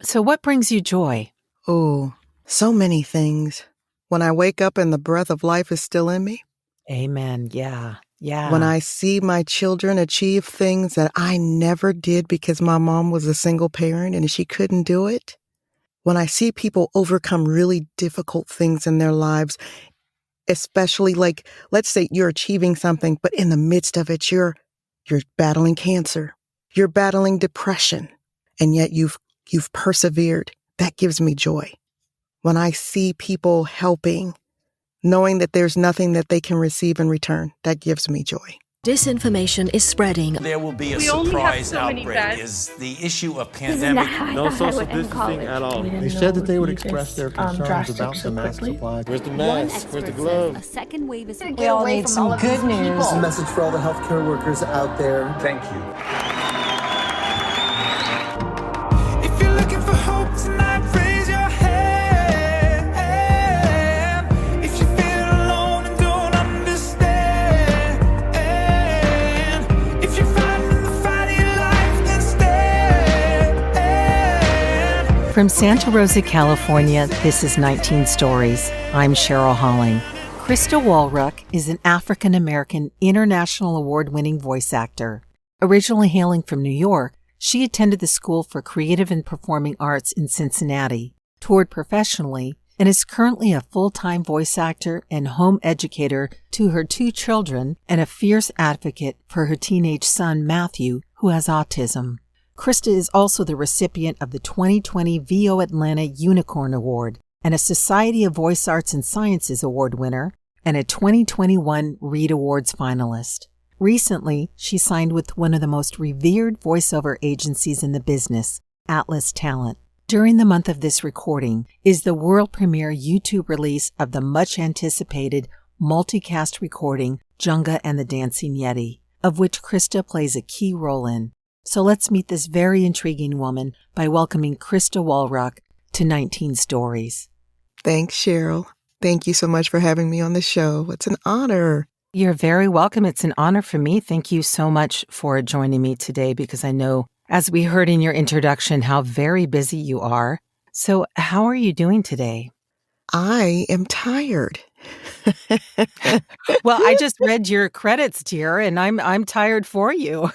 So what brings you joy? Oh, so many things. When I wake up and the breath of life is still in me. Amen. Yeah. When Yeah. I see my children achieve things that I never did because my mom was a single parent and she couldn't do it. When I see people overcome really difficult things in their lives, especially like, let's say you're achieving something, but in the midst of it, you're battling cancer, you're battling depression, and yet you've persevered. That gives me joy. When I see people helping, knowing that there's nothing that they can receive in return, that gives me joy. Disinformation is spreading. There will be a surprise outbreak is the issue of pandemic. No social distancing at all. They said that they would express their concerns about the mask supply. Where's the mask? Where's the glove? A second wave is... We all need some good news. This is a message for all the healthcare workers out there. Thank you. If you're looking for hope tonight, raise your hand. If you feel alone and don't understand, if you're fighting the fight of your life, then stand. From Santa Rosa, California, this is 19 Stories. I'm Cheryl Halling. Krysta Wallrauch is an African-American international award-winning voice actor. Originally hailing from New York, she attended the School for Creative and Performing Arts in Cincinnati, toured professionally, and is currently a full-time voice actor and home educator to her 2 children and a fierce advocate for her teenage son, Matthew, who has autism. Krysta is also the recipient of the 2020 VO Atlanta Unicorn Award and a Society of Voice Arts and Sciences Award winner and a 2021 Reed Awards finalist. Recently, she signed with one of the most revered voiceover agencies in the business, Atlas Talent. During the month of this recording is the world premiere YouTube release of the much-anticipated multicast recording Junga and the Dancing Yeti, of which Krysta plays a key role in. So let's meet this very intriguing woman by welcoming Krysta Wallrauch to 19 Stories. Thanks, Cheryl. Thank you so much for having me on the show. It's an honor. You're very welcome. It's an honor for me. Thank you so much for joining me today because I know, as we heard in your introduction, how very busy you are. So how are you doing today? I am tired. Well, I just read your credits, dear, and I'm tired for you.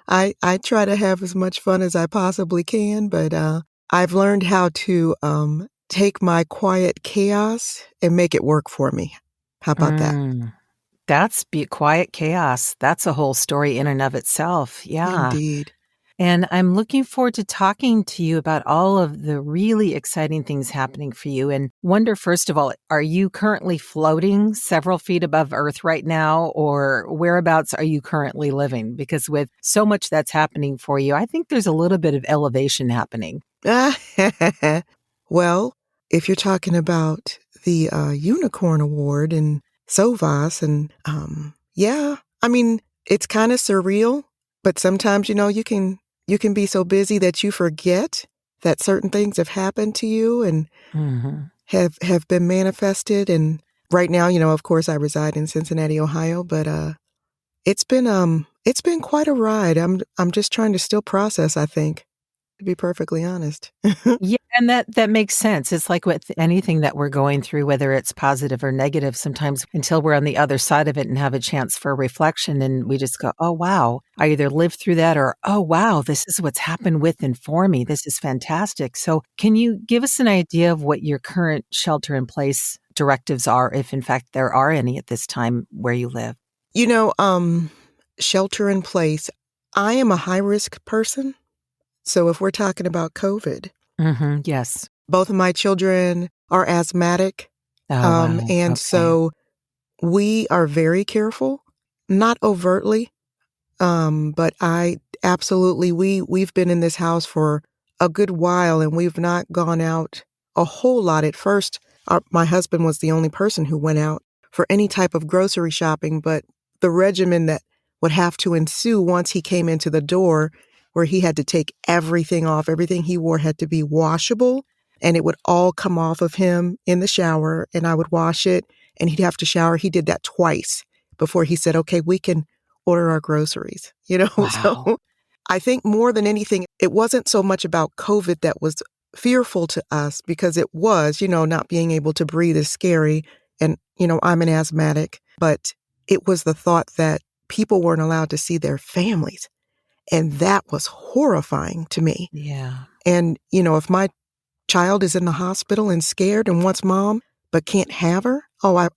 I try to have as much fun as I possibly can, but I've learned how to take my quiet chaos and make it work for me. How about that? That's quiet chaos. That's a whole story in and of itself. Yeah. Indeed. And I'm looking forward to talking to you about all of the really exciting things happening for you. And wonder, first of all, are you currently floating several feet above Earth right now, or whereabouts are you currently living? Because with so much that's happening for you, I think there's a little bit of elevation happening. Well, if you're talking about the Unicorn Award and Sovas, and yeah, I mean, it's kind of surreal, but sometimes, you can be so busy that you forget that certain things have happened to you and have been manifested. And right now, of course, I reside in Cincinnati, Ohio, but it's been quite a ride. I'm just trying to still process, I think, to be perfectly honest. Yeah, and that makes sense. It's like with anything that we're going through, whether it's positive or negative, sometimes until we're on the other side of it and have a chance for reflection and we just go, oh, wow, I either lived through that or, oh, wow, this is what's happened with and for me. This is fantastic. So can you give us an idea of what your current shelter-in-place directives are, if in fact there are any at this time where you live? Shelter in place, I am a high-risk person. So if we're talking about COVID, yes, both of my children are asthmatic. And so we are very careful, not overtly, but we've been in this house for a good while and we've not gone out a whole lot. At first, my husband was the only person who went out for any type of grocery shopping, but the regimen that would have to ensue once he came into the door, where he had to take everything off. Everything he wore had to be washable, and it would all come off of him in the shower, and I would wash it, and he'd have to shower. He did that twice before he said, okay, we can order our groceries, Wow. So I think more than anything, it wasn't so much about COVID that was fearful to us, because it was, not being able to breathe is scary. And, I'm an asthmatic, but it was the thought that people weren't allowed to see their families. And that was horrifying to me. Yeah. And, if my child is in the hospital and scared and wants mom, but can't have her, I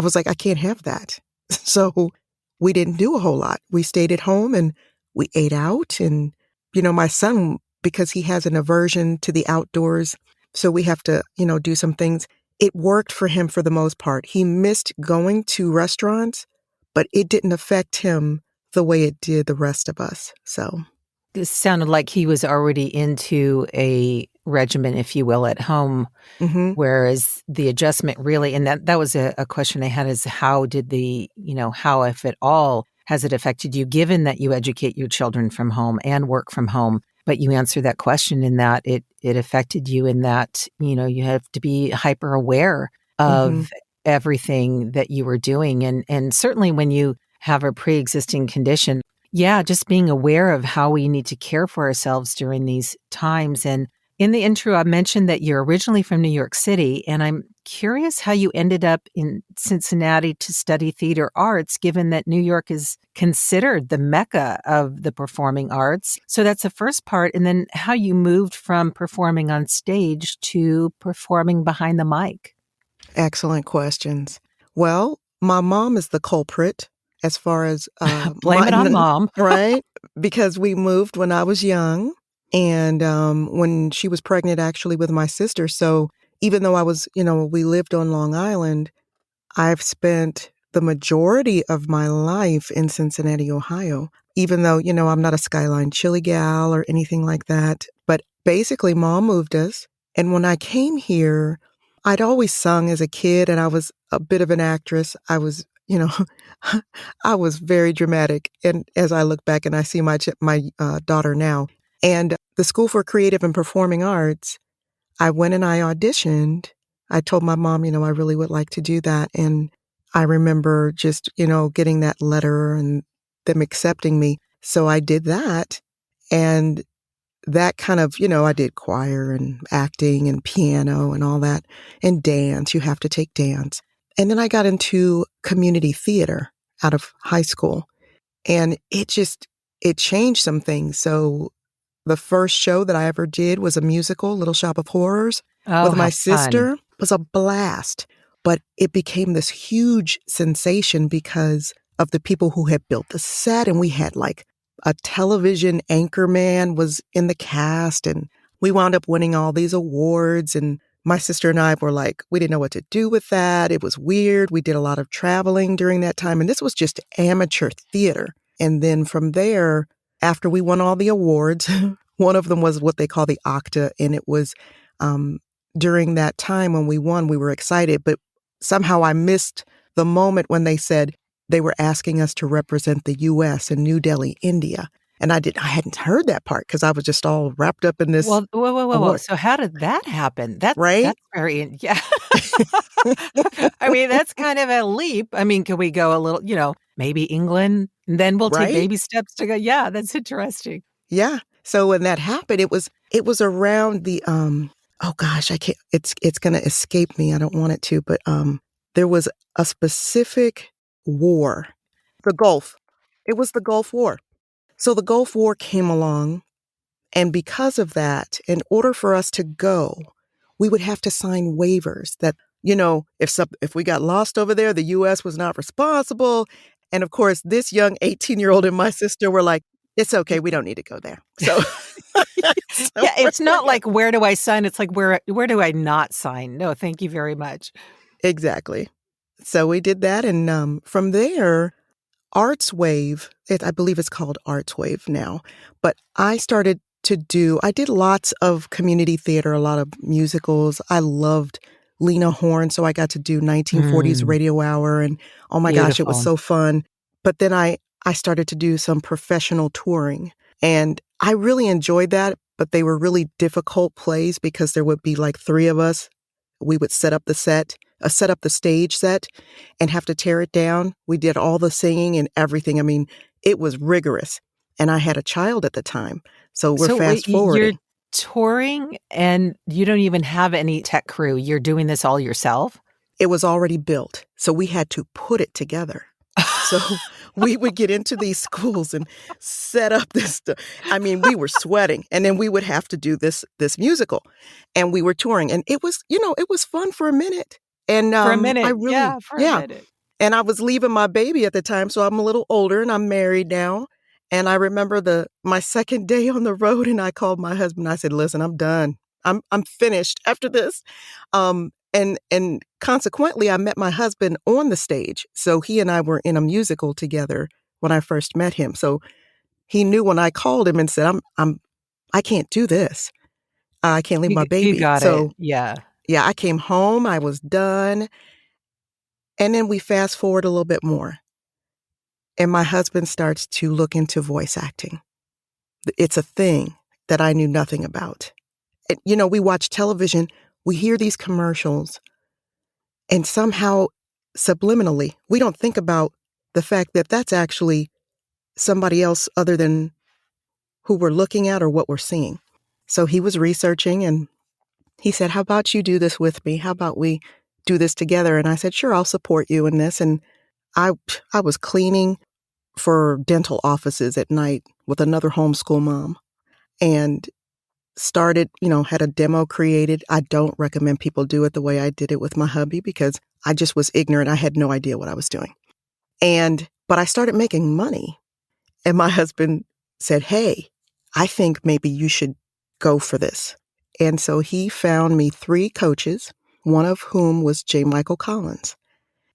was like, I can't have that. So we didn't do a whole lot. We stayed at home and we ate out. And, my son, because he has an aversion to the outdoors, so we have to, do some things. It worked for him for the most part. He missed going to restaurants, but it didn't affect him the way it did the rest of us. So this sounded like he was already into a regimen, if you will, at home. Mm-hmm. Whereas the adjustment really, and that was a question I had, is how did how, if at all, has it affected you, given that you educate your children from home and work from home? But you answer that question in that it affected you in that, you have to be hyper aware of everything that you were doing. And certainly when you have a pre-existing condition, just being aware of how we need to care for ourselves during these times. And in the intro, I mentioned that you're originally from New York City, and I'm curious how you ended up in Cincinnati to study theater arts, given that New York is considered the mecca of the performing arts. So that's the first part. And then how you moved from performing on stage to performing behind the mic. Excellent questions. Well, my mom is the culprit as far as blame it on mom. Right? Because we moved when I was young, and when she was pregnant actually with my sister. So even though I was, we lived on Long Island, I've spent the majority of my life in Cincinnati, Ohio, even though, I'm not a Skyline Chili gal or anything like that. But basically, mom moved us. And when I came here, I'd always sung as a kid, and I was a bit of an actress. I was, I was very dramatic. And as I look back and I see my daughter now, and the School for Creative and Performing Arts, I went and I auditioned. I told my mom, I really would like to do that. And I remember just, getting that letter and them accepting me. So I did that. And that kind of, I did choir and acting and piano and all that, and dance. You have to take dance. And then I got into community theater out of high school. And it changed some things. So the first show that I ever did was a musical, Little Shop of Horrors, with my sister. Fun. It was a blast. But it became this huge sensation because of the people who had built the set. And we had like a television anchor man was in the cast. And we wound up winning all these awards. And my sister and I were like, we didn't know what to do with that. It was weird. We did a lot of traveling during that time. And this was just amateur theater. And then from there, after we won all the awards, one of them was what they call the Octa. And it was during that time when we won, we were excited. But somehow I missed the moment when they said they were asking us to represent the U.S. in New Delhi, India. And I hadn't heard that part because I was just all wrapped up in this. Well, whoa. So how did that happen? Right? That's very, yeah. I mean, that's kind of a leap. I mean, can we go a little, maybe England, and then we'll take baby steps to go. Yeah, that's interesting. Yeah. So when that happened, it was around the, oh gosh, I can't, it's going to escape me. I don't want it to, but there was a specific war, the Gulf. It was the Gulf War. So the Gulf War came along, and because of that, in order for us to go, we would have to sign waivers that, if we got lost over there, the U.S. was not responsible. And of course, this young 18-year-old and my sister were like, it's okay, we don't need to go there. So, yeah, it's not like, where do I sign? It's like, where do I not sign? No, thank you very much. Exactly. So we did that. And from there, Arts Wave, I believe it's called Arts Wave now, but I did lots of community theater, a lot of musicals. I loved Lena Horne, so I got to do 1940s Radio Hour, and oh my gosh, it was so fun. But then I started to do some professional touring, and I really enjoyed that, but they were really difficult plays because there would be like 3 of us. We would set up the stage set and have to tear it down. We did all the singing and everything. I mean, it was rigorous. and I had a child at the time. So we're So wait, fast forwarding. you're touring and you don't even have any tech crew. You're doing this all yourself? It was already built, so we had to put it together. So we would get into these schools and set up this stuff. I mean, we were sweating, and then we would have to do this musical, and we were touring, and it was, it was fun for a minute. And For a minute, I really, for a minute. And I was leaving my baby at the time, so I'm a little older, and I'm married now. And I remember my second day on the road, and I called my husband. I said, "Listen, I'm done. I'm finished after this." And consequently, I met my husband on the stage. So he and I were in a musical together when I first met him. So he knew when I called him and said, I can't do this. I can't leave my baby." You got so, it. Yeah. Yeah, I came home. I was done. And then we fast forward a little bit more. And my husband starts to look into voice acting. It's a thing that I knew nothing about. And, we watch television, we hear these commercials, and somehow, subliminally, we don't think about the fact that that's actually somebody else other than who we're looking at or what we're seeing. So he was researching, and he said, "How about you do this with me? How about we do this together?" And I said, "Sure, I'll support you in this." And I was cleaning for dental offices at night with another homeschool mom, and started, had a demo created. I don't recommend people do it the way I did it with my hubby because I just was ignorant. I had no idea what I was doing. But I started making money. And my husband said, "Hey, I think maybe you should go for this." And so he found me 3 coaches, one of whom was J. Michael Collins.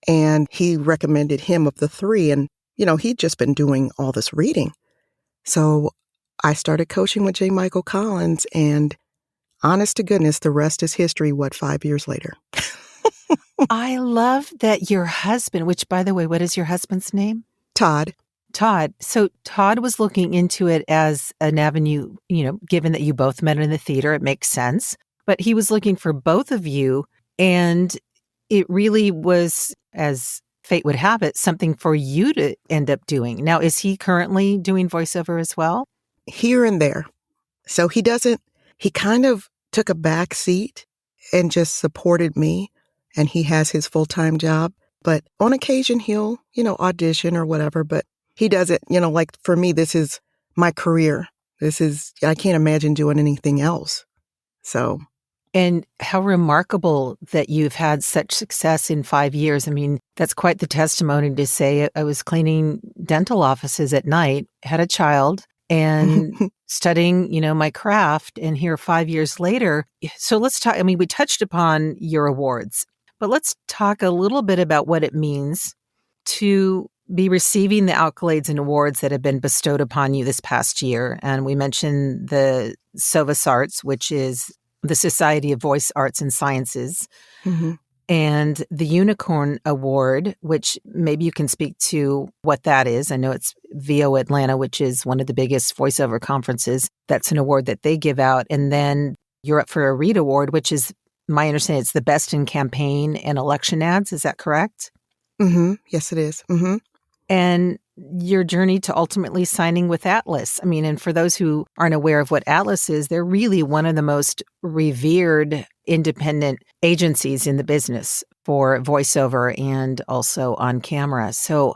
And he recommended him of the 3. And, he'd just been doing all this reading. So I started coaching with J. Michael Collins, and honest to goodness, the rest is history, 5 years later. I love that your husband, which, by the way, what is your husband's name? Todd. So Todd was looking into it as an avenue, given that you both met in the theater, it makes sense. But he was looking for both of you, and it really was, as fate would have it, something for you to end up doing. Now, is he currently doing voiceover as well? Here and there. So he kind of took a back seat and just supported me, and he has his full-time job. But on occasion, he'll, audition or whatever, but he doesn't, like for me, this is my career. I can't imagine doing anything else. So. And how remarkable that you've had such success in 5 years. I mean, that's quite the testimony to say I was cleaning dental offices at night, had a child, and studying, my craft. And here 5 years later. So let's talk. I mean, we touched upon your awards, but let's talk a little bit about what it means to be receiving the accolades and awards that have been bestowed upon you this past year. And we mentioned the SOVAS Arts, which is the Society of Voice Arts and Sciences, and the Unicorn Award, which maybe you can speak to what that is. I know it's VO Atlanta, which is one of the biggest voiceover conferences. That's an award that they give out. And then you're up for a READ Award, which is, my understanding, it's the best in campaign and election ads. Is that correct? Yes, it is. And your journey to ultimately signing with Atlas. I mean, and for those who aren't aware of what Atlas is, they're really one of the most revered independent agencies in the business for voiceover and also on camera. So,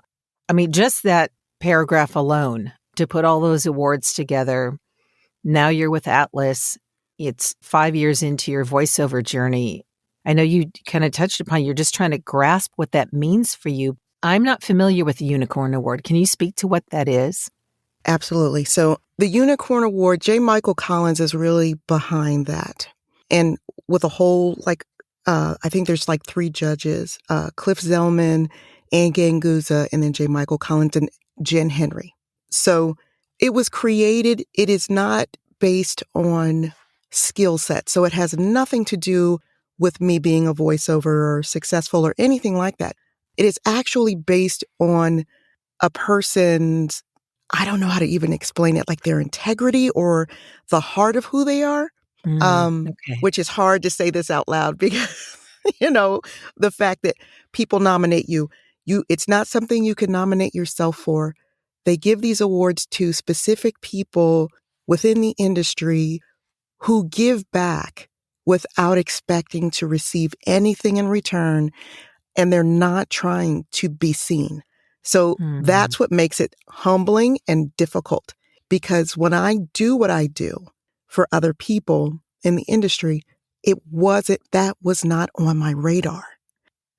I mean, just that paragraph alone, to put all those awards together, now you're with Atlas. It's 5 years into your voiceover journey. I know you kind of touched upon, you're just trying to grasp what that means for you. I'm not familiar with the Unicorn Award. Can you speak to what that is? Absolutely. So the Unicorn Award, J. Michael Collins is really behind that. And with a whole, I think there's 3 judges, Cliff Zellman, Ann Ganguza, and then J. Michael Collins and Jen Henry. So it was created, it is not based on skill set. So it has nothing to do with me being a voiceover or successful or anything like that. It is actually based on a person's, I don't know how to even explain it, their integrity or the heart of who they are, which is hard to say this out loud because, the fact that people nominate you, it's not something you can nominate yourself for. they give these awards to specific people within the industry who give back without expecting to receive anything in return, and they're not trying to be seen. So that's what makes it humbling and difficult, because when I do what I do for other people in the industry, that was not on my radar,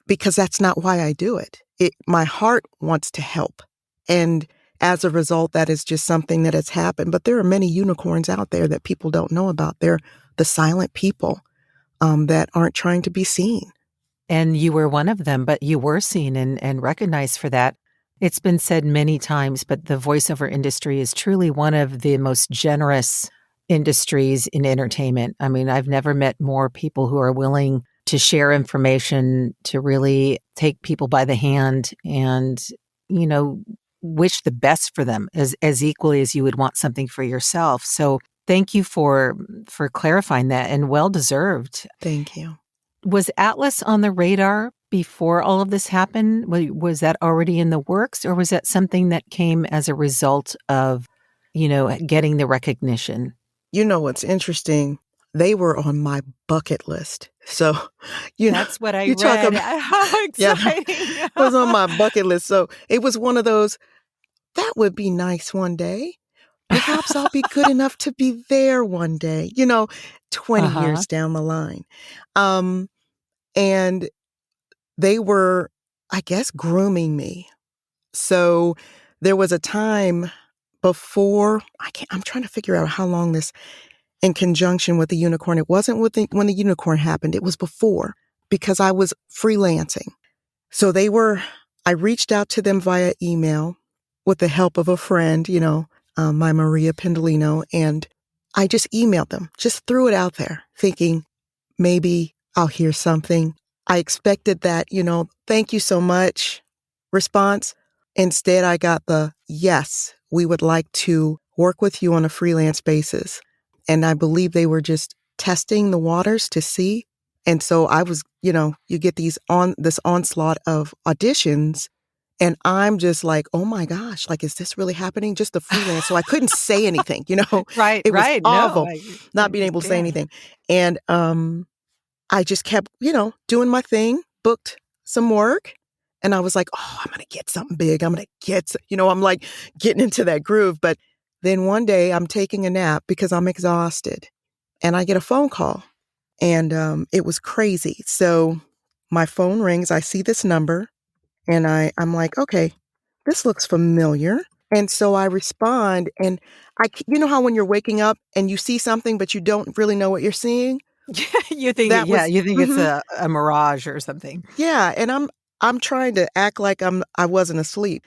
because that's not why I do it. My heart wants to help. And as a result, that is just something that has happened. But there are many unicorns out there that people don't know about. They're the silent people that aren't trying to be seen. And you were one of them, but you were seen and recognized for that. It's been said many times, but the voiceover industry is truly one of the most generous industries in entertainment. I mean, I've never met more people who are willing to share information, to really take people by the hand and, wish the best for them as equally as you would want something for yourself. So thank you for clarifying that, and well deserved. Thank you. Was Atlas on the radar before all of this happened? Was that already in the works, or was that something that came as a result of, getting the recognition? You know what's interesting? They were on my bucket list. So, that's what I read. How exciting. Yeah, it was on my bucket list. So it was one of those, that would be nice one day. Perhaps I'll be good enough to be there one day, 20 years down the line. And they were, I guess, grooming me. So there was a time before, I'm trying to figure out how long this, in conjunction with the unicorn. It wasn't when the unicorn happened. It was before, because I was freelancing. So I reached out to them via email with the help of a friend, my Maria Pendolino, and I just emailed them, just threw it out there, thinking maybe I'll hear something. I expected that, thank you so much response. Instead, I got the, yes, we would like to work with you on a freelance basis. And I believe they were just testing the waters to see. And so I was, you get this onslaught of auditions, and I'm just like, oh my gosh, like, is this really happening? Just the freelance. So I couldn't say anything, Right, it was awful not being able to say anything. And I just kept, doing my thing, booked some work. And I was like, oh, I'm going to get something big. I'm going to get, I'm like getting into that groove. But then one day I'm taking a nap because I'm exhausted, and I get a phone call, and it was crazy. So my phone rings. I see this number, and I'm like, okay, this looks familiar. And so I respond, and how when you're waking up and you see something, but you don't really know what you're seeing? You think it's a mirage or something. Yeah. And I'm trying to act like I wasn't asleep.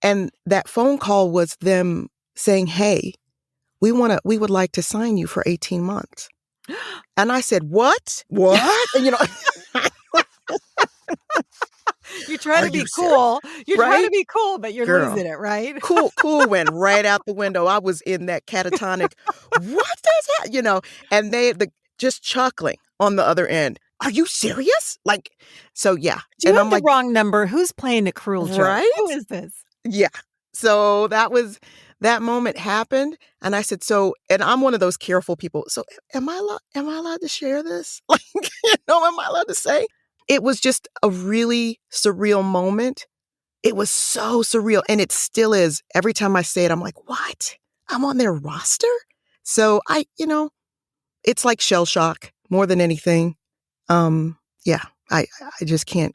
And that phone call was them saying, hey, we would like to sign you for 18 months. And I said, what? And, You try to be cool. You try to be cool, but you're losing it, right? Cool went right out the window. I was in that catatonic, what does that, and they just chuckling on the other end. Are you serious? Like, so yeah. Do you have the wrong number? Who's playing a cruel joke? Right? Who is this? Yeah. So that moment happened, and I said, and I'm one of those careful people. So am I allowed to share this? Like, am I allowed to say? It was just a really surreal moment. It was so surreal, and it still is. Every time I say it, I'm like, what? I'm on their roster? So it's like shell shock more than anything. Yeah, I just can't,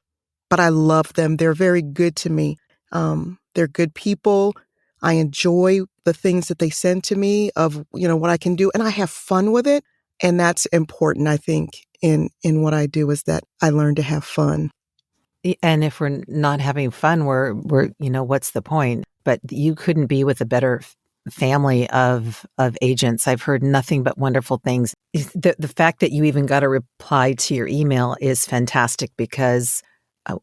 but I love them. They're very good to me. They're good people. I enjoy the things that they send to me of, what I can do, and I have fun with it. And that's important, I think, in what I do, is that I learn to have fun. And if we're not having fun, we're what's the point? But you couldn't be with a better family of agents. I've heard nothing but wonderful things. The fact that you even got a reply to your email is fantastic, because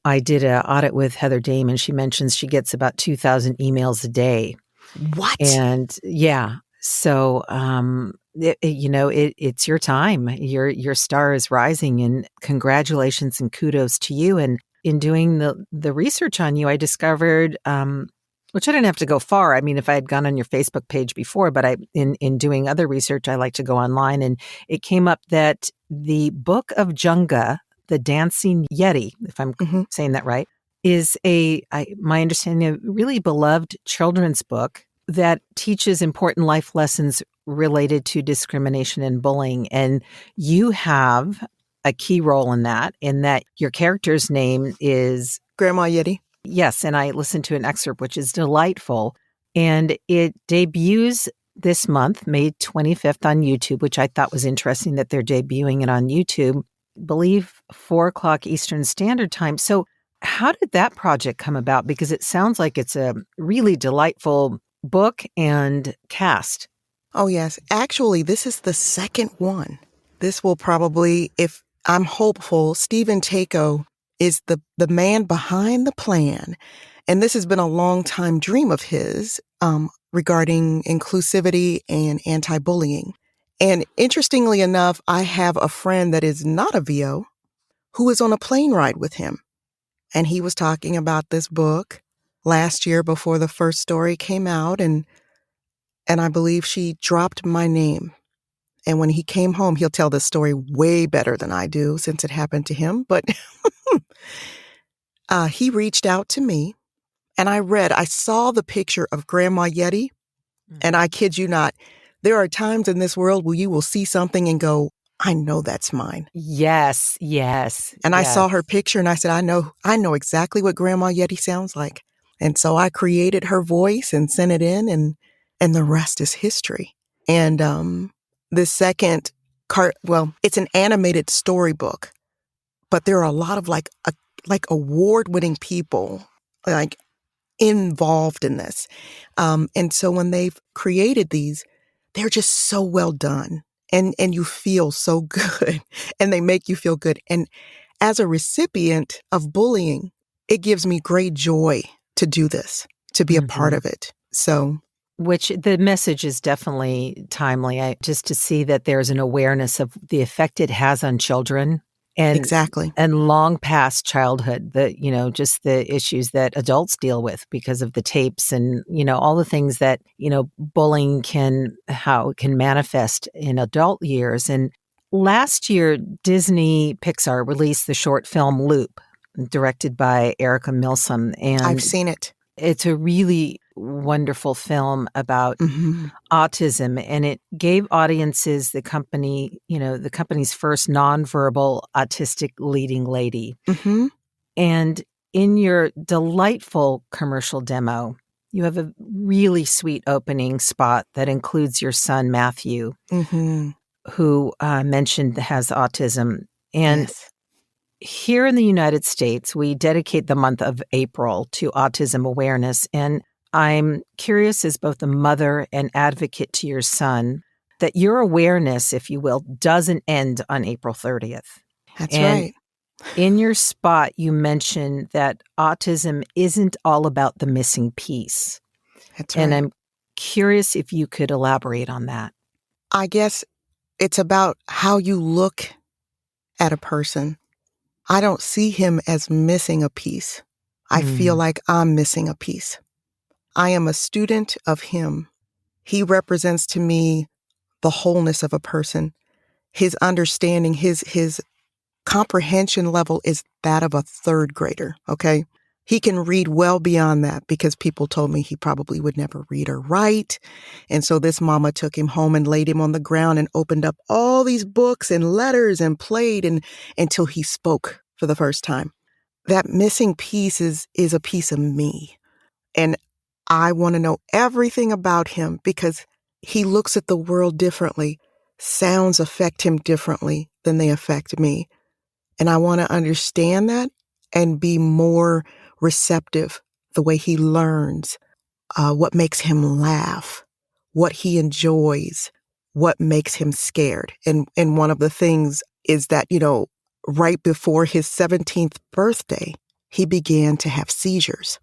I did an audit with Heather Dame, and she mentions she gets about 2,000 emails a day. What? And yeah, so it's your time. Your star is rising, and congratulations and kudos to you. And in doing the research on you, I discovered Which I didn't have to go far. I mean, if I had gone on your Facebook page before, but in doing other research, I like to go online, and it came up that the Book of Junga, the Dancing Yeti, if I'm saying that right, is my understanding, a really beloved children's book that teaches important life lessons related to discrimination and bullying. And you have a key role in that your character's name is Grandma Yeti. Yes, and I listened to an excerpt, which is delightful. And it debuts this month, May 25th on YouTube, which I thought was interesting that they're debuting it on YouTube, I believe 4:00 Eastern Standard Time. So how did that project come about? Because it sounds like it's a really delightful book and cast. Oh, yes. Actually, this is the second one. This will probably, if I'm hopeful, Stephen Tako is the man behind the plan. And this has been a long time dream of his regarding inclusivity and anti-bullying. And interestingly enough, I have a friend that is not a VO who was on a plane ride with him. And he was talking about this book last year before the first story came out. And I believe she dropped my name. And when he came home, he'll tell this story way better than I do since it happened to him. But he reached out to me, and I saw the picture of Grandma Yeti, and I kid you not, there are times in this world where you will see something and go, I know that's mine. Yes. And I saw her picture, and I said, I know exactly what Grandma Yeti sounds like. And so I created her voice and sent it in, and the rest is history. And the second it's an animated storybook, but there are a lot of like award-winning people like involved in this. And so when they've created these, they're just so well done, and you feel so good, and they make you feel good. And as a recipient of bullying, it gives me great joy to do this, to be a part of it. So, which the message is definitely timely. Just to see that there's an awareness of the effect it has on children. And exactly. And long past childhood, just the issues that adults deal with because of the tapes and, all the things that, bullying how it can manifest in adult years. And last year, Disney Pixar released the short film Loop, directed by Erica Milsom. And I've seen it. It's a really wonderful film about autism, and it gave audiences the company's first nonverbal autistic leading lady. And in your delightful commercial demo, you have a really sweet opening spot that includes your son, Matthew, who mentioned has autism. And here in the United States, we dedicate the month of April to autism awareness. And I'm curious, as both a mother and advocate to your son, that your awareness, if you will, doesn't end on April 30th. That's right. In your spot, you mentioned that autism isn't all about the missing piece. That's right. And I'm curious if you could elaborate on that. I guess it's about how you look at a person. I don't see him as missing a piece. I feel like I'm missing a piece. I am a student of him. He represents to me the wholeness of a person. His understanding, his comprehension level is that of a third grader, okay? He can read well beyond that because people told me he probably would never read or write. And so this mama took him home and laid him on the ground and opened up all these books and letters and played until he spoke for the first time. That missing piece is a piece of me. And I want to know everything about him because he looks at the world differently. Sounds affect him differently than they affect me. And I want to understand that and be more receptive the way he learns, what makes him laugh, what he enjoys, what makes him scared. And one of the things is that, right before his 17th birthday, he began to have seizures.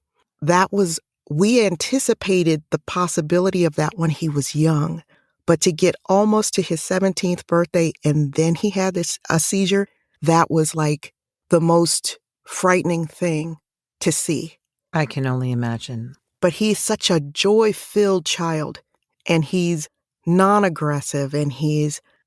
We anticipated the possibility of that when he was young, but to get almost to his 17th birthday and then he had a seizure, that was like the most frightening thing to see. I can only imagine. but he's such a joy-filled child, and he's non-aggressive, and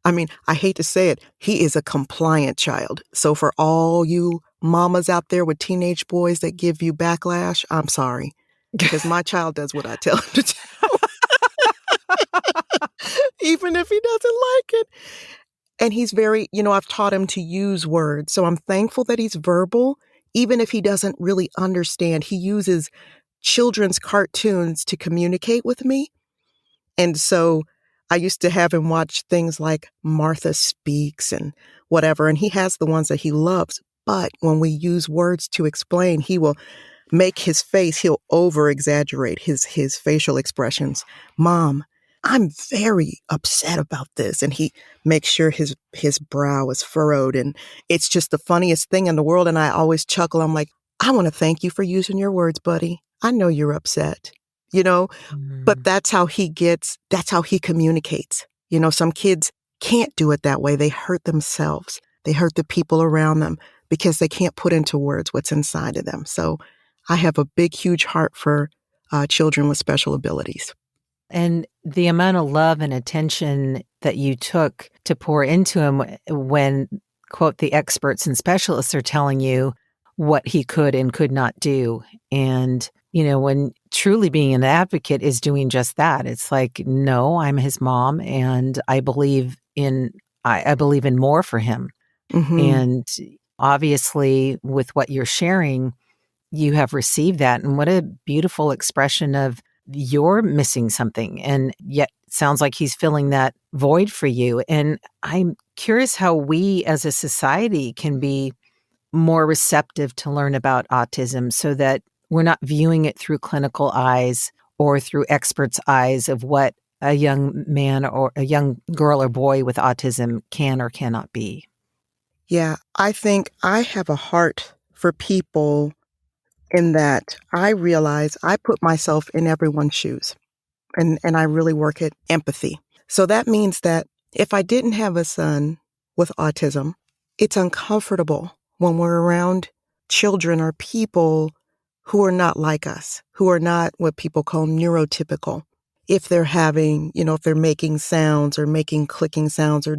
I hate to say it, he is a compliant child. So for all you mamas out there with teenage boys that give you backlash, I'm sorry, because my child does what I tell him to do, even if he doesn't like it. And he's very, I've taught him to use words. So I'm thankful that he's verbal, even if he doesn't really understand. He uses children's cartoons to communicate with me. And so I used to have him watch things like Martha Speaks and whatever, and he has the ones that he loves. But when we use words to explain, he will make his face, he'll over-exaggerate his facial expressions. Mom, I'm very upset about this. And he makes sure his brow is furrowed. And it's just the funniest thing in the world. And I always chuckle. I'm like, I want to thank you for using your words, buddy. I know you're upset, but that's how he communicates. Some kids can't do it that way. They hurt themselves. They hurt the people around them because they can't put into words what's inside of them. So I have a big, huge heart for children with special abilities. And the amount of love and attention that you took to pour into him when, quote, the experts and specialists are telling you what he could and could not do. And, when truly being an advocate is doing just that. It's like, no, I'm his mom and I believe in more for him. Mm-hmm. And obviously with what you're sharing, you have received that. And what a beautiful expression of you're missing something. And yet it sounds like he's filling that void for you. And I'm curious how we as a society can be more receptive to learn about autism so that we're not viewing it through clinical eyes or through experts' eyes of what a young man or a young girl or boy with autism can or cannot be. Yeah, I think I have a heart for people in that I realize I put myself in everyone's shoes and I really work at empathy. So that means that if I didn't have a son with autism, it's uncomfortable when we're around children or people who are not like us, who are not what people call neurotypical. If they're having, if they're making sounds or making clicking sounds or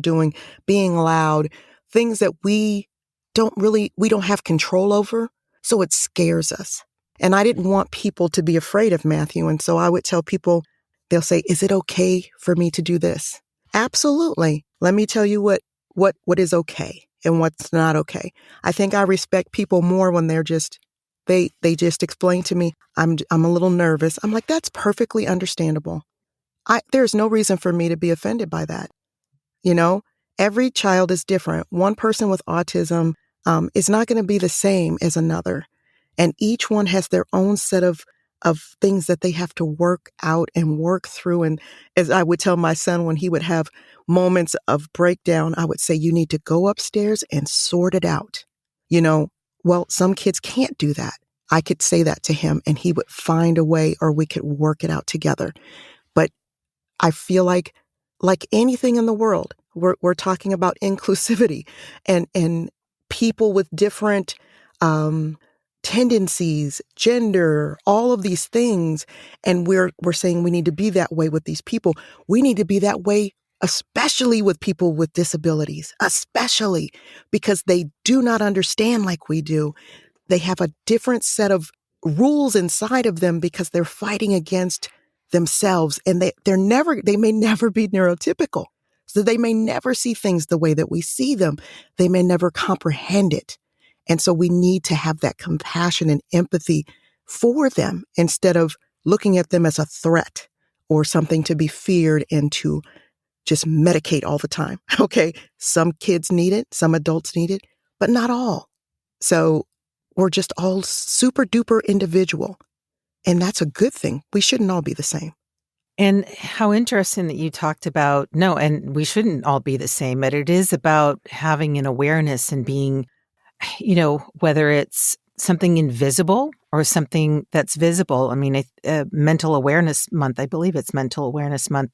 being loud, things that we don't have control over. So it scares us. And I didn't want people to be afraid of Matthew. And so I would tell people, they'll say, is it okay for me to do this? Absolutely. Let me tell you what is okay and what's not okay. I think I respect people more when they're just, they just explain to me, I'm a little nervous. I'm like, that's perfectly understandable. There's no reason for me to be offended by that. Every child is different. One person with autism is not going to be the same as another. And each one has their own set of things that they have to work out and work through. And as I would tell my son when he would have moments of breakdown, I would say, you need to go upstairs and sort it out. Well, some kids can't do that. I could say that to him and he would find a way or we could work it out together. But I feel like anything in the world, we're talking about inclusivity and people with different tendencies, gender, all of these things. And we're saying we need to be that way with these people. We need to be that way, especially with people with disabilities, especially because they do not understand like we do. They have a different set of rules inside of them because they're fighting against themselves and they may never be neurotypical. So they may never see things the way that we see them. They may never comprehend it. And so we need to have that compassion and empathy for them instead of looking at them as a threat or something to be feared and to just medicate all the time. Okay, some kids need it, some adults need it, but not all. So we're just all super duper individual. And that's a good thing. We shouldn't all be the same. And how interesting that you talked about, no, and we shouldn't all be the same, but it is about having an awareness and being, whether it's something invisible or something that's visible. I mean, Mental Awareness Month, I believe it's Mental Awareness Month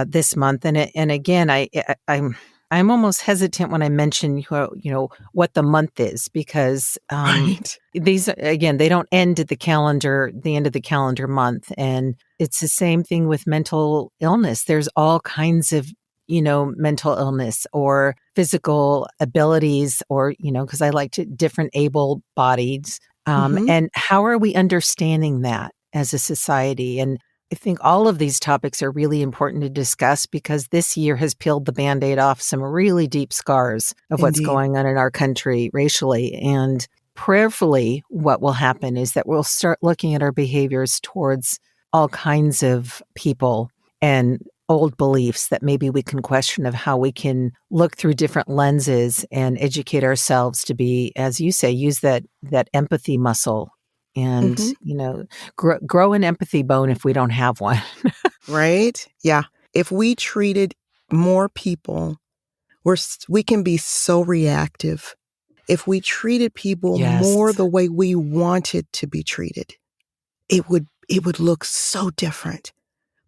this month. And again, I I'm almost hesitant when I mention, what the month is, because Right. these, again, they don't end at the end of the calendar month. And it's the same thing with mental illness. There's all kinds of, mental illness or physical abilities, or, because I like to different able bodies. Mm-hmm. And how are we understanding that as a society? And I think all of these topics are really important to discuss, because this year has peeled the Band-Aid off some really deep scars of what's Indeed. going on in our country racially. And prayerfully, what will happen is that we'll start looking at our behaviors towards all kinds of people and old beliefs that maybe we can question, of how we can look through different lenses and educate ourselves to be, as you say, use that empathy muscle and, Mm-hmm. grow an empathy bone if we don't have one. Right? Yeah. If we treated more people, we can be so reactive. If we treated people more Yes. the way we wanted to be treated, it would look so different.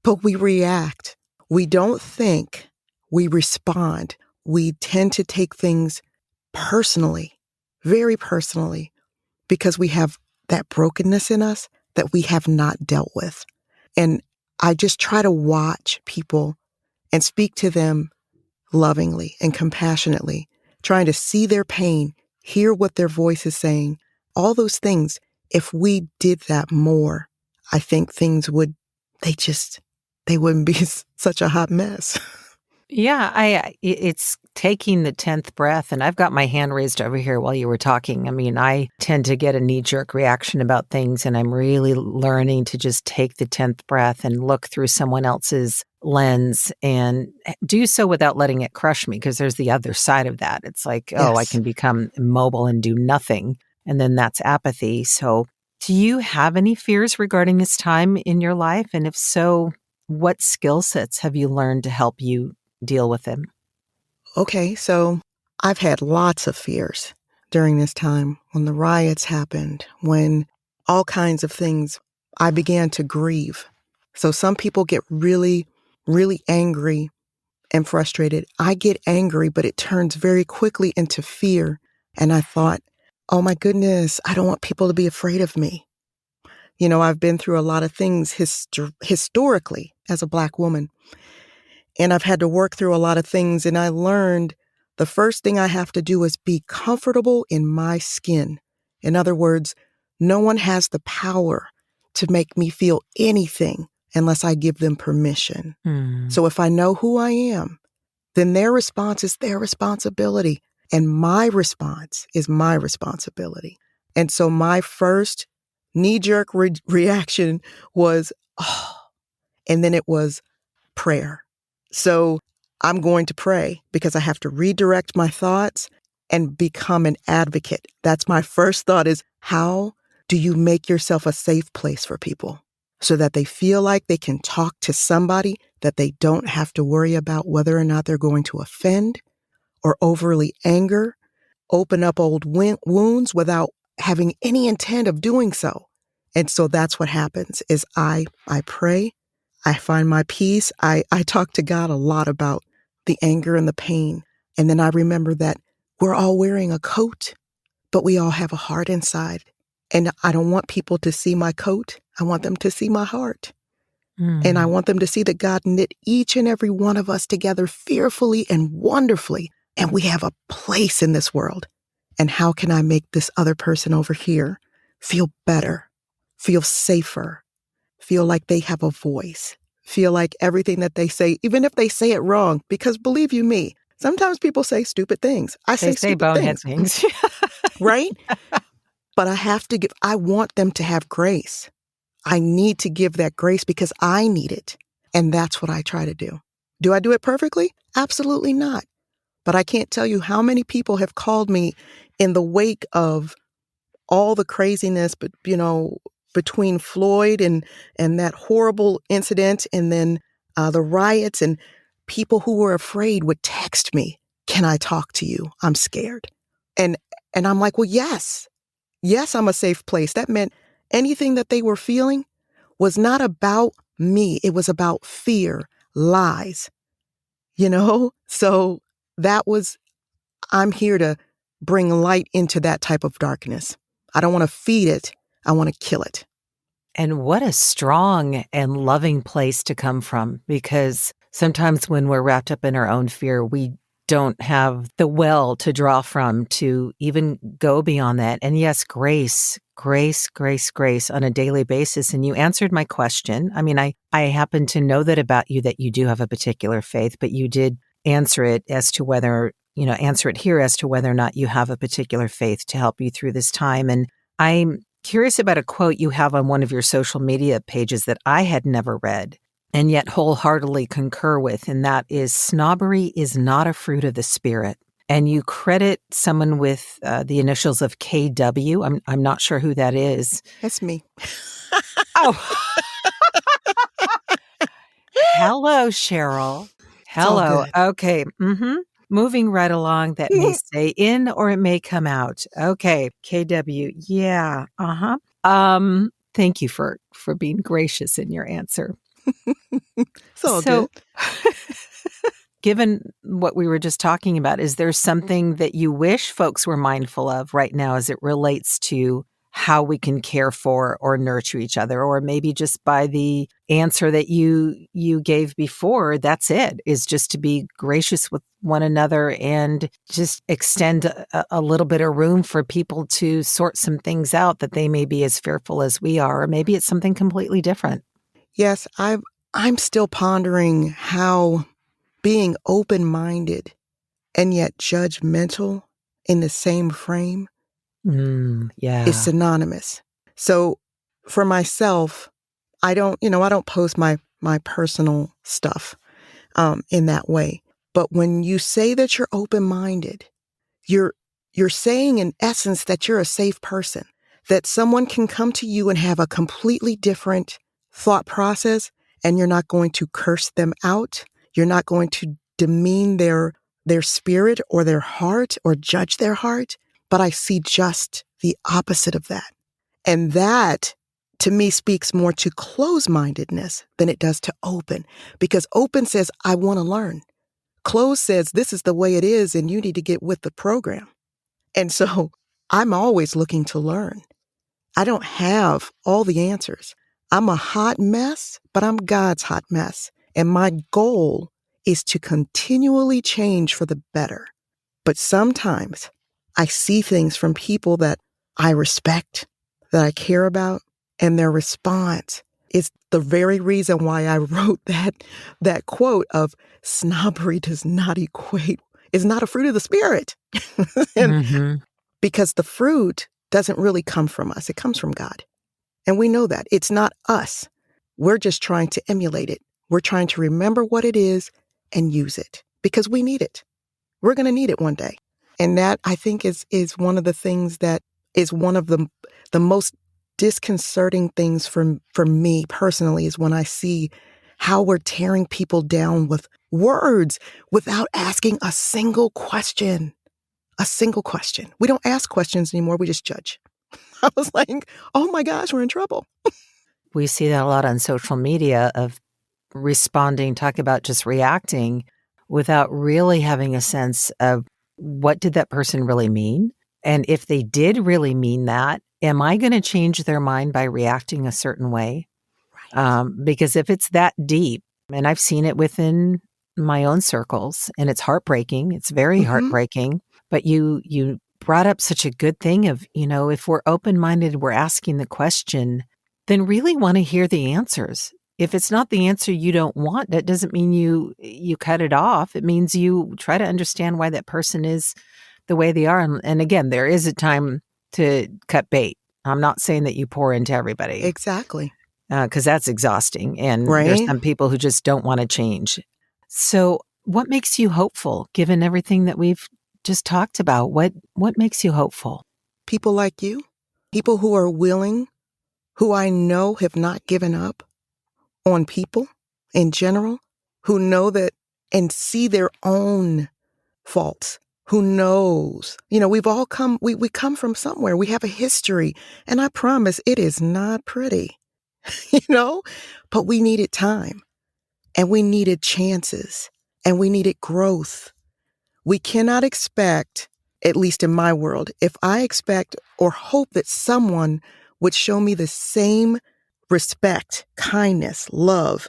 But we react. We don't think. We respond. We tend to take things personally, very personally, because we have that brokenness in us that we have not dealt with. And I just try to watch people and speak to them lovingly and compassionately, trying to see their pain, hear what their voice is saying, all those things. If we did that more, I think things they wouldn't be such a hot mess. Yeah, it's taking the 10th breath, and I've got my hand raised over here while you were talking. I mean, I tend to get a knee-jerk reaction about things, and I'm really learning to just take the 10th breath and look through someone else's lens and do so without letting it crush me, because there's the other side of that. It's like, I Yes. can become immobile and do nothing, and then that's apathy. So do you have any fears regarding this time in your life? And if so, what skill sets have you learned to help you deal with them? Okay, so I've had lots of fears during this time when the riots happened, when all kinds of things, I began to grieve. So some people get really, really angry and frustrated. I get angry, but it turns very quickly into fear. And I thought, oh my goodness, I don't want people to be afraid of me. I've been through a lot of things historically as a Black woman. And I've had to work through a lot of things. And I learned the first thing I have to do is be comfortable in my skin. In other words, no one has the power to make me feel anything unless I give them permission. So if I know who I am, then their response is their responsibility. And my response is my responsibility. And so my first knee-jerk reaction was, oh, and then it was prayer. So I'm going to pray because I have to redirect my thoughts and become an advocate. That's my first thought, is how do you make yourself a safe place for people so that they feel like they can talk to somebody, that they don't have to worry about whether or not they're going to offend or overly anger, open up old wounds without having any intent of doing so. And so that's what happens is I pray. I find my peace. I talk to God a lot about the anger and the pain. And then I remember that we're all wearing a coat, but we all have a heart inside. And I don't want people to see my coat. I want them to see my heart. And I want them to see that God knit each and every one of us together fearfully and wonderfully. And we have a place in this world. And how can I make this other person over here feel better, feel safer, feel like they have a voice, feel like everything that they say, even if they say it wrong, because believe you me, sometimes people say stupid things. I say stupid bonehead things. things. Right? But I want them to have grace. I need to give that grace because I need it. And that's what I try to do. Do I do it perfectly? Absolutely not. But I can't tell you how many people have called me in the wake of all the craziness, but between Floyd and that horrible incident, and then the riots, and people who were afraid would text me, "Can I talk to you? I'm scared." And I'm like, well, yes, I'm a safe place. That meant anything that they were feeling was not about me. It was about fear, lies, So I'm here to bring light into that type of darkness. I don't want to feed it. I want to kill it. And what a strong and loving place to come from, because sometimes when we're wrapped up in our own fear, we don't have the well to draw from to even go beyond that. And yes, grace on a daily basis. And you answered my question. I mean, I happen to know that about you, that you do have a particular faith, but you did answer it here as to whether or not you have a particular faith to help you through this time. And I'm curious about a quote you have on one of your social media pages that I had never read and yet wholeheartedly concur with, and that is, snobbery is not a fruit of the spirit. And you credit someone with the initials of KW. I'm not sure who that is. That's me. Oh. Hello, Cheryl. Hello. Okay. Moving right along, that may stay in or it may come out. Okay. KW. Yeah. Thank you for being gracious in your answer. It's all good. Given what we were just talking about, is there something that you wish folks were mindful of right now as it relates to how we can care for or nurture each other? Or maybe just by the answer that you gave before, that's it, is just to be gracious with one another and just extend a little bit of room for people to sort some things out that they may be as fearful as we are, or maybe it's something completely different. Yes, I'm still pondering how being open-minded and yet judgmental in the same frame is synonymous. So for myself, I don't post my personal stuff in that way. But when you say that you're open-minded, you're saying in essence that you're a safe person, that someone can come to you and have a completely different thought process, and you're not going to curse them out. You're not going to demean their spirit or their heart or judge their heart. But I see just the opposite of that. And that, to me, speaks more to closed-mindedness than it does to open. Because open says, I want to learn. Closed says, this is the way it is, and you need to get with the program. And so I'm always looking to learn. I don't have all the answers. I'm a hot mess, but I'm God's hot mess. And my goal is to continually change for the better. But sometimes I see things from people that I respect, that I care about, and their response is the very reason why I wrote that quote of snobbery is not a fruit of the spirit. Because the fruit doesn't really come from us. It comes from God. And we know that. It's not us. We're just trying to emulate it. We're trying to remember what it is and use it because we need it. We're going to need it one day. And that, I think, is one of the things that is one of the most disconcerting things for me personally, is when I see how we're tearing people down with words without asking a single question. A single question. We don't ask questions anymore. We just judge. I was like, oh my gosh, we're in trouble. We see that a lot on social media, of responding, talk about just reacting without really having a sense of what did that person really mean? And if they did really mean that, am I going to change their mind by reacting a certain way? Right. Because if it's that deep, and I've seen it within my own circles, and it's heartbreaking, it's very heartbreaking, but you brought up such a good thing of, if we're open-minded, we're asking the question, then really want to hear the answers. If it's not the answer you don't want, that doesn't mean you cut it off. It means you try to understand why that person is the way they are. And again, there is a time to cut bait. I'm not saying that you pour into everybody. Exactly. Because that's exhausting. And there's some people who just don't want to change. So what makes you hopeful, given everything that we've just talked about? What makes you hopeful? People like you, people who are willing, who I know have not given up on people in general, who know that and see their own faults, who knows, we've all come, we come from somewhere. We have a history, and I promise it is not pretty, but we needed time, and we needed chances, and we needed growth. We cannot expect, at least in my world, if I expect or hope that someone would show me the same respect, kindness, love,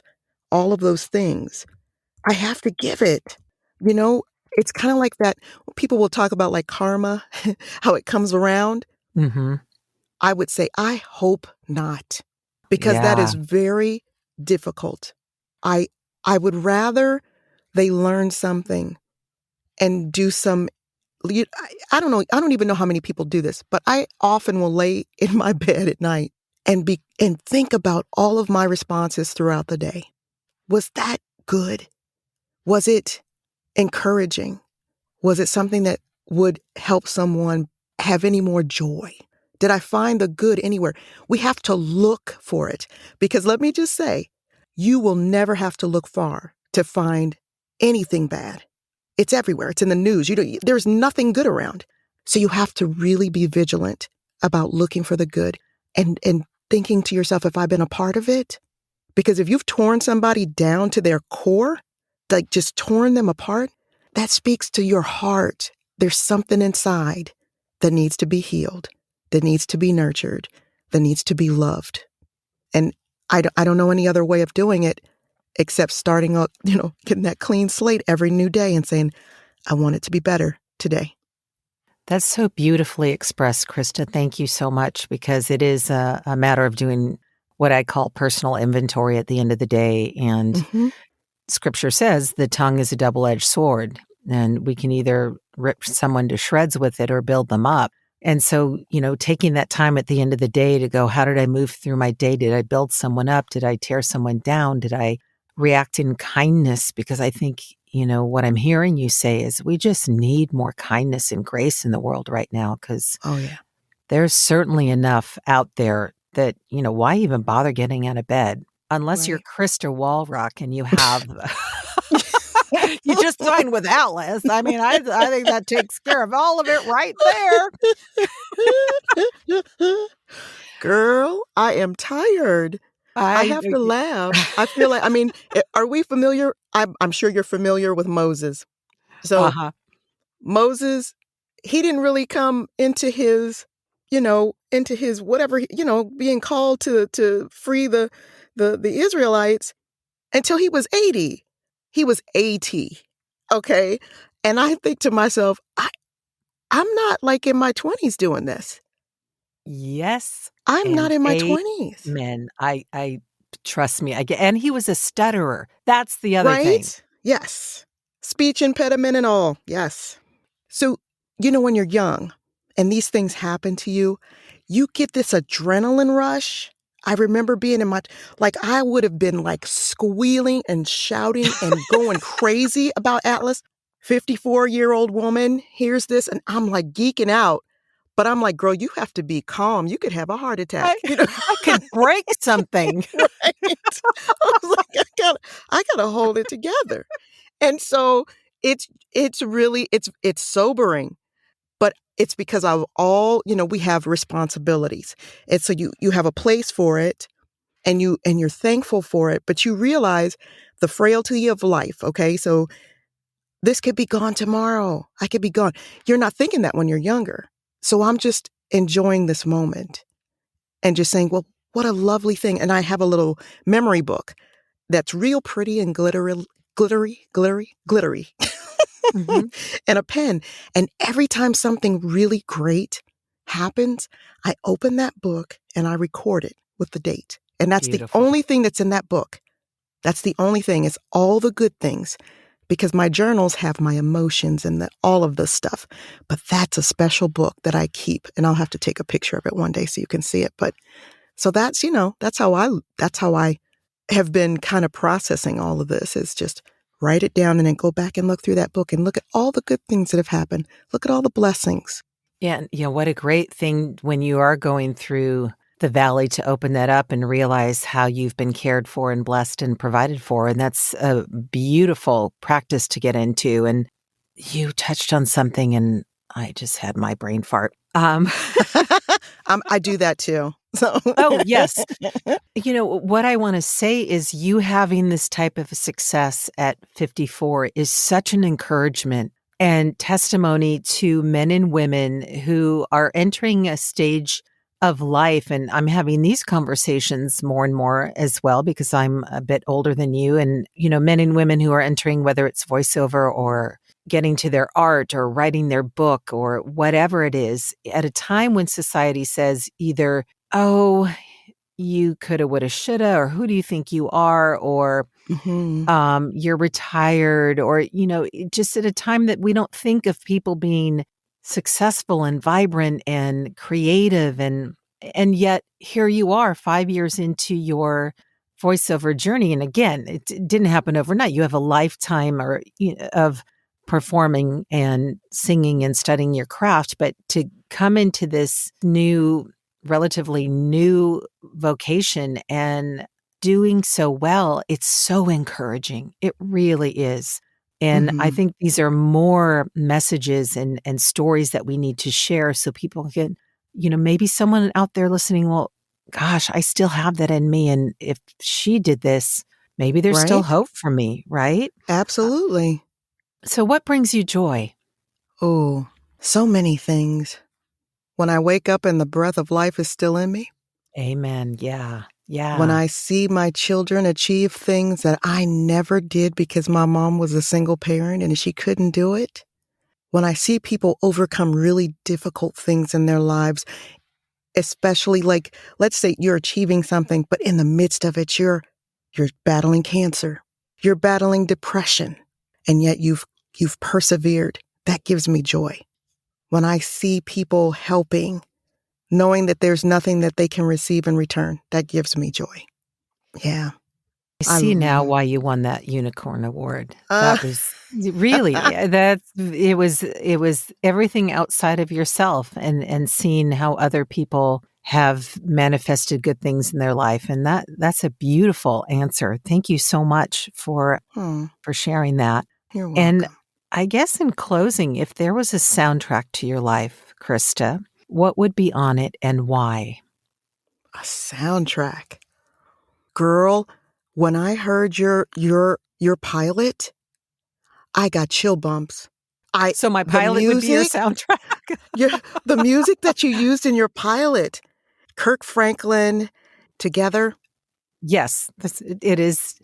all of those things, I have to give it. You know, it's kind of like that. People will talk about like karma, how it comes around. Mm-hmm. I would say, I hope not, because that Yeah. is very difficult. I would rather they learn something and do some. I don't know. I don't even know how many people do this, but I often will lay in my bed at night and think about all of my responses throughout the day. Was that good? Was it encouraging? Was it something that would help someone have any more joy? Did I find the good anywhere? We have to look for it, because let me just say, you will never have to look far to find anything bad. It's everywhere. It's in the news. There's nothing good around. So you have to really be vigilant about looking for the good and thinking to yourself, have I been a part of it? Because if you've torn somebody down to their core, like just torn them apart, that speaks to your heart. There's something inside that needs to be healed, that needs to be nurtured, that needs to be loved. And I don't know any other way of doing it except starting out, getting that clean slate every new day and saying, I want it to be better today. That's so beautifully expressed, Krysta. Thank you so much, because it is a matter of doing what I call personal inventory at the end of the day. And Mm-hmm. Scripture says the tongue is a double-edged sword, and we can either rip someone to shreds with it or build them up. And so, taking that time at the end of the day to go, how did I move through my day? Did I build someone up? Did I tear someone down? Did I react in kindness? Because I think, what I'm hearing you say is we just need more kindness and grace in the world right now, because there's certainly enough out there that, why even bother getting out of bed? Unless you're Krysta Wallrauch and you have, you just signed with Atlas. I mean, I think that takes care of all of it right there. Girl, I am tired. I have to laugh. I feel like, are we familiar? I'm sure you're familiar with Moses. So Moses, he didn't really come into his, whatever, being called to free the Israelites until he was 80. He was 80. Okay. And I think to myself, I'm not like in my 20s doing this. Yes. I'm not in my 20s. Men, I trust me. And he was a stutterer. That's the other thing. Yes. Speech impediment and all. Yes. So, when you're young and these things happen to you, you get this adrenaline rush. I remember being I would have been like squealing and shouting and going crazy about Atlas. 54-year-old woman hears this and I'm like geeking out. But I'm like, girl, you have to be calm. You could have a heart attack. I could break something. Right. I was like, I gotta hold it together. And so it's really sobering. But it's because of all, we have responsibilities. And so you have a place for it and you're thankful for it, but you realize the frailty of life. Okay. So this could be gone tomorrow. I could be gone. You're not thinking that when you're younger. So I'm just enjoying this moment and just saying, well, what a lovely thing. And I have a little memory book that's real pretty and glittery. Mm-hmm. And a pen. And every time something really great happens, I open that book and I record it with the date. And that's Beautiful. The only thing that's in that book. That's the only thing. It's all the good things. Because my journals have my emotions and all of this stuff. But that's a special book that I keep. And I'll have to take a picture of it one day so you can see it. But so that's, that's how I have been kind of processing all of this, is just write it down and then go back and look through that book and look at all the good things that have happened. Look at all the blessings. Yeah. What a great thing when you are going through the valley to open that up and realize how you've been cared for and blessed and provided for. And that's a beautiful practice to get into. And you touched on something and I just had my brain fart. I do that too. So. Oh, yes. What I want to say is you having this type of success at 54 is such an encouragement and testimony to men and women who are entering a stage of life. And I'm having these conversations more and more as well, because I'm a bit older than you. And, men and women who are entering, whether it's voiceover or getting to their art or writing their book or whatever it is, at a time when society says either, oh, you coulda, woulda, shoulda, or who do you think you are? Or you're retired, or, just at a time that we don't think of people being successful and vibrant and creative. And yet here you are 5 years into your voiceover journey. And again, it didn't happen overnight. You have a lifetime of performing and singing and studying your craft, but to come into this relatively new vocation and doing so well, it's so encouraging. It really is. And I think these are more messages and stories that we need to share so people can, maybe someone out there listening, well, gosh, I still have that in me. And if she did this, maybe there's still hope for me, right? Absolutely. So what brings you joy? Oh, so many things. When I wake up and the breath of life is still in me. Amen. Yeah. Yeah. When I see my children achieve things that I never did because my mom was a single parent and she couldn't do it. When I see people overcome really difficult things in their lives, especially like, let's say you're achieving something, but in the midst of it, you're battling cancer, you're battling depression, and yet you've persevered. That gives me joy. When I see people helping, knowing that there's nothing that they can receive in return, that gives me joy. Yeah. I see now why you won that unicorn award. That was really, it was everything outside of yourself and seeing how other people have manifested good things in their life. And that's a beautiful answer. Thank you so much for sharing that. You're welcome. And I guess in closing, if there was a soundtrack to your life, Krysta, what would be on it and why? A soundtrack. Girl, when I heard your pilot, I got chill bumps. So my pilot would be your soundtrack? The music that you used in your pilot, Kirk Franklin, Together. Yes, it is.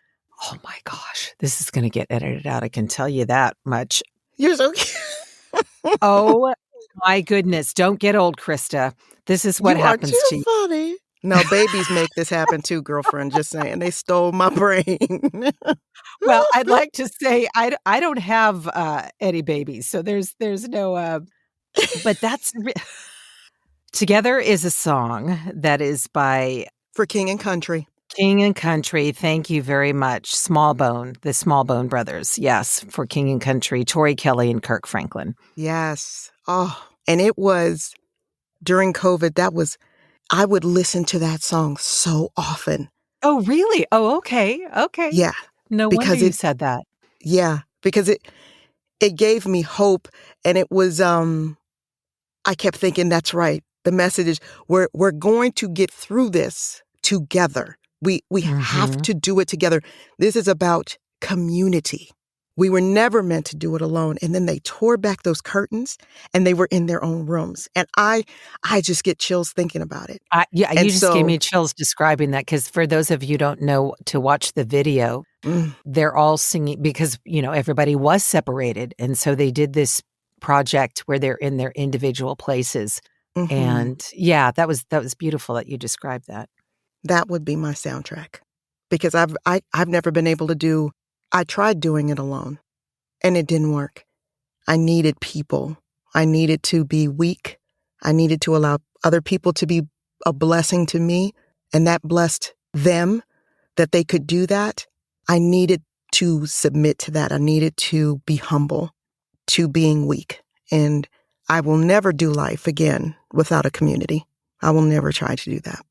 Oh my gosh, this is going to get edited out. I can tell you that much. You're so cute. Oh my goodness. Don't get old, Krysta. This is what happens to you. Funny. No, babies make this happen too, girlfriend. Just saying. They stole my brain. Well, I'd like to say I don't have any babies, so there's no, but that's Together is a song that is by For King and Country. King and Country. Thank you very much. The Smallbone brothers. Yes, For King and Country, Tori Kelly and Kirk Franklin. Yes. Oh, and it was during COVID. I would listen to that song so often. Oh, really? Oh, okay. Okay. Yeah. No wonder you said that. Yeah, because it gave me hope, and it was I kept thinking, that's right. The message is we're going to get through this together. We have to do it together. This is about community. We were never meant to do it alone. And then they tore back those curtains and they were in their own rooms. And I just get chills thinking about it. You just gave me chills describing that, because for those of you who don't know, to watch the video, they're all singing because, everybody was separated. And so they did this project where they're in their individual places. And yeah, that was beautiful that you described that. That would be my soundtrack, because I've never been able to I tried doing it alone and it didn't work. I needed people. I needed to be weak. I needed to allow other people to be a blessing to me, and that blessed them, that they could do that. I needed to submit to that. I needed to be humble to being weak. And I will never do life again without a community. I will never try to do that.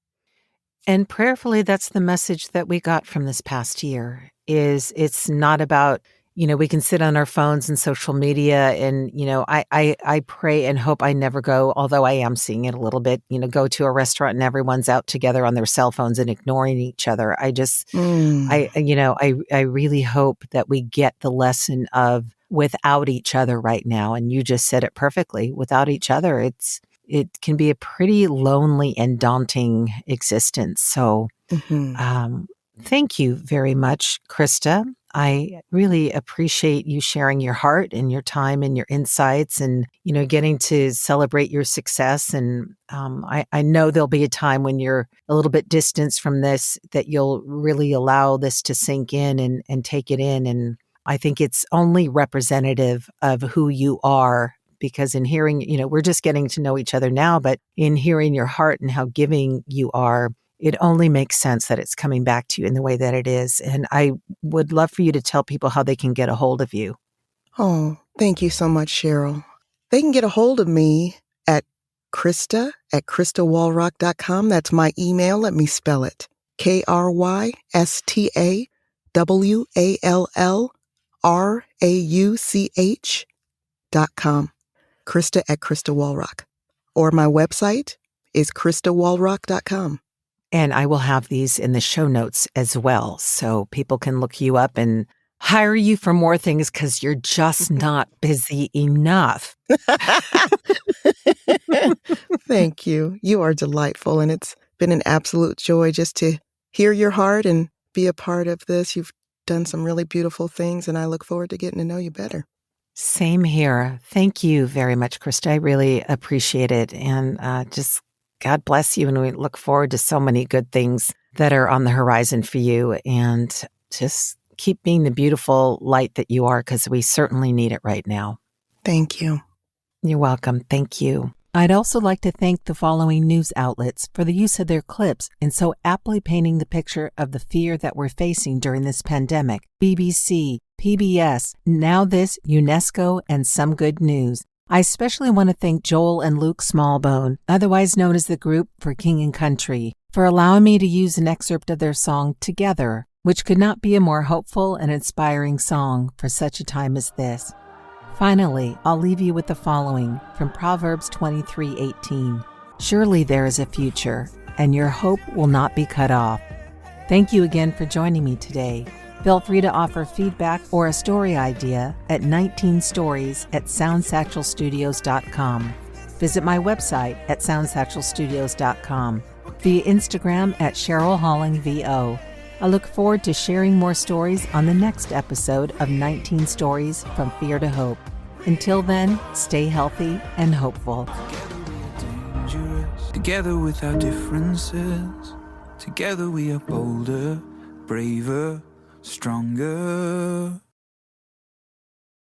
And prayerfully, that's the message that we got from this past year, is it's not about, we can sit on our phones and social media and, I pray and hope I never go, although I am seeing it a little bit, go to a restaurant and everyone's out together on their cell phones and ignoring each other. I just, I really hope that we get the lesson of without each other right now. And you just said it perfectly. Without each other, it can be a pretty lonely and daunting existence. So thank you very much, Krysta. I really appreciate you sharing your heart and your time and your insights and, getting to celebrate your success. And I know there'll be a time when you're a little bit distanced from this that you'll really allow this to sink in and take it in. And I think it's only representative of who you are, because in hearing, we're just getting to know each other now, but in hearing your heart and how giving you are, it only makes sense that it's coming back to you in the way that it is. And I would love for you to tell people how they can get a hold of you. Oh, thank you so much, Cheryl. They can get a hold of me at Krysta at KrystaWallrauch.com. That's my email. Let me spell it. Krystawallrauch.com. Krysta at KrystaWallrauch. Or my website is KrystaWallrauch.com. And I will have these in the show notes as well, so people can look you up and hire you for more things because you're just not busy enough. Thank you. You are delightful, and it's been an absolute joy just to hear your heart and be a part of this. You've done some really beautiful things, and I look forward to getting to know you better. Same here. Thank you very much, Krysta. I really appreciate it, and just God bless you, and we look forward to so many good things that are on the horizon for you, and just keep being the beautiful light that you are, because we certainly need it right now. Thank you. You're welcome. Thank you. I'd also like to thank the following news outlets for the use of their clips in so aptly painting the picture of the fear that we're facing during this pandemic: BBC, PBS, Now This, UNESCO, and Some Good News. I especially want to thank Joel and Luke Smallbone, otherwise known as the group for King and Country, for allowing me to use an excerpt of their song Together, which could not be a more hopeful and inspiring song for such a time as this. Finally, I'll leave you with the following from Proverbs 23:18. Surely there is a future, and your hope will not be cut off. Thank you again for joining me today. Feel free to offer feedback or a story idea at 19stories@soundsatchelstudios.com. Visit my website at soundsatchelstudios.com, via Instagram at CherylHollingVO. I look forward to sharing more stories on the next episode of 19 Stories from Fear to Hope. Until then, stay healthy and hopeful. Together with our differences, together we are bolder, braver, stronger.